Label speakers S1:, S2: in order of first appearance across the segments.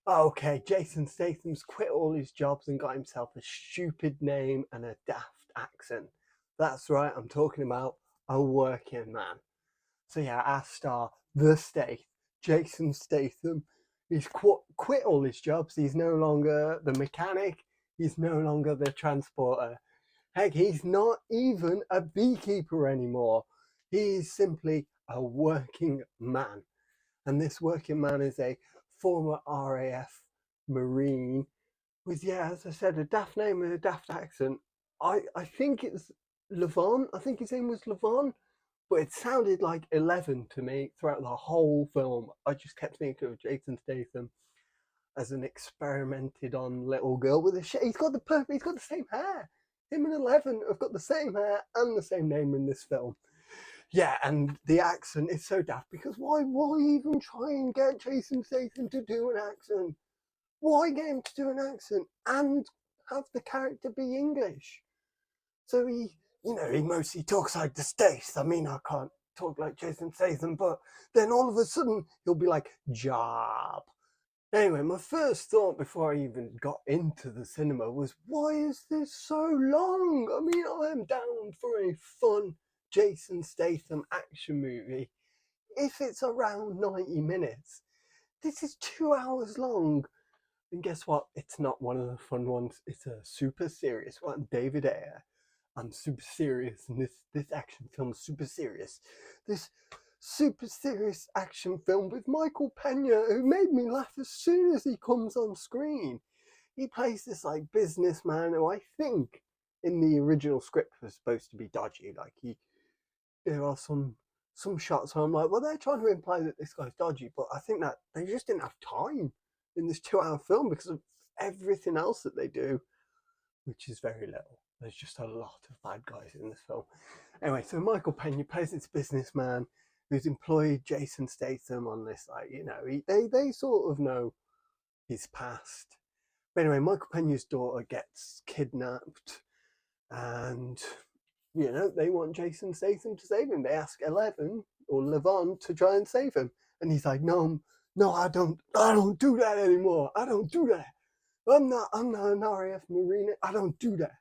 S1: Okay, Jason Statham's quit all his jobs and got himself a stupid name and a daft accent. That's right, I'm talking about a working man. So yeah, our star, the Stath, Jason Statham, he's quit all his jobs. He's no longer the mechanic. He's no longer the transporter. Heck, he's not even a beekeeper anymore. He is simply a working man. And this working man is a former RAF Marine with, yeah, as I said, a daft name and a daft accent. I think it's Levon. I think his name was Levon, but it sounded like 11 to me throughout the whole film. I just kept thinking of Jason Statham as an experimented on little girl with a shit. He's got the same hair. Him and 11 have got the same hair and the same name in this film. Yeah, and the accent is so daft because why even try and get Jason Statham to do an accent? Why get him to do an accent and have the character be English? So he mostly talks like the Stace. I mean, I can't talk like Jason Statham, but then all of a sudden he'll be like, job. Anyway, my first thought before I even got into the cinema was, why is this so long? I mean, I am down for a fun Jason Statham action movie. If it's around 90 minutes, this is 2 hours long. And guess what? It's not one of the fun ones. It's a super serious one. David Ayer. I'm super serious, and this action film's super serious. This super serious action film with Michael Pena, who made me laugh as soon as he comes on screen. He plays this like businessman who I think in the original script was supposed to be dodgy. Like there are some shots where I'm like, well, they're trying to imply that this guy's dodgy, but I think that they just didn't have time in this 2 hour film because of everything else that they do, which is very little. There's just a lot of bad guys in this film. Anyway, so Michael Pena plays this businessman who's employed Jason Statham on this, like, they sort of know his past. But anyway, Michael Pena's daughter gets kidnapped, and they want Jason Statham to save him. They ask 11 or Levon to try and save him, and he's like, no, I don't do that anymore. I don't do that. I'm not an RAF Marine. I don't do that.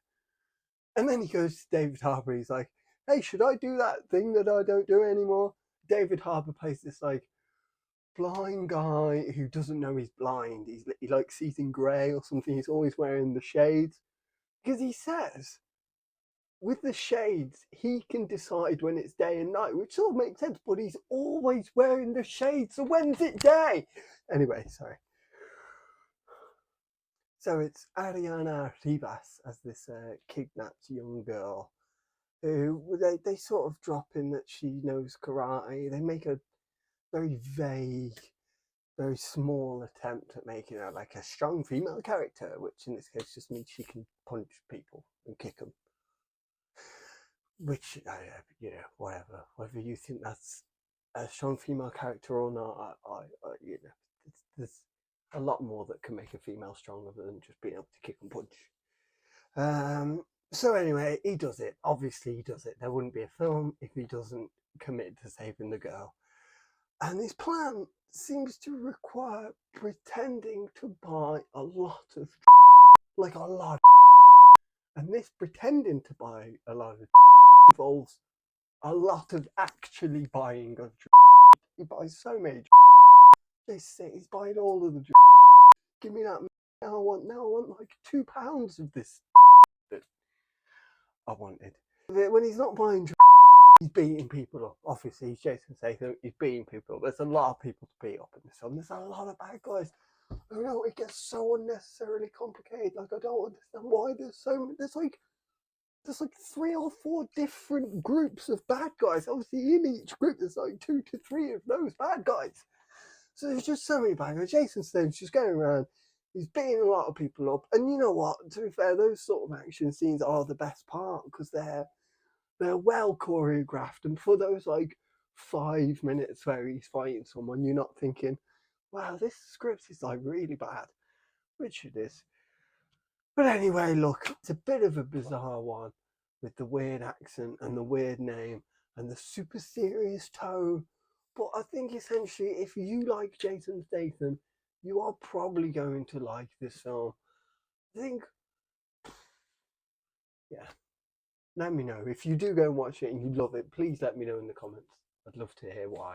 S1: And then he goes to David Harbour. He's like, hey, should I do that thing that I don't do anymore? David Harbour plays this like blind guy who doesn't know he's blind. He like sees in grey or something. He's always wearing the shades because he says with the shades he can decide when it's day and night, which sort of makes sense. But he's always wearing the shades. So when's it day? Anyway, sorry. So it's Ariana Rivas as this kidnapped young girl who they sort of drop in that she knows karate. They make a very vague, very small attempt at making her like a strong female character, which in this case just means she can punch people and kick them. Which, whether you think that's a strong female character or not, there's a lot more that can make a female stronger than just being able to kick and punch. So anyway, he does it. Obviously, he does it. There wouldn't be a film if he doesn't commit to saving the girl. And his plan seems to require pretending to buy a lot of like a lot. And this pretending to buy a lot of involves a lot of actually buying of. He buys so many. He's buying all of the. Give me that. Now I want like £2 of this that I wanted. When he's not buying, he's beating people up. Obviously, he's Jason Statham. He's beating people up. There's a lot of people to beat up in this film. There's a lot of bad guys. It gets so unnecessarily complicated. Like, I don't understand why there's like 3 or 4 different groups of bad guys. Obviously, in each group, there's like 2 to 3 of those bad guys. So there's just so many bad guys. Jason Statham's just going around. He's beating a lot of people up. And you know what? To be fair, those sort of action scenes are the best part because they're well choreographed. And for those like 5 minutes where he's fighting someone, you're not thinking, wow, this script is like really bad, which it is. But anyway, look, it's a bit of a bizarre one with the weird accent and the weird name and the super serious tone. But I think essentially, if you like Jason Statham, you are probably going to like this film. I think, yeah. Let me know. If you do go and watch it and you love it, please let me know in the comments. I'd love to hear why.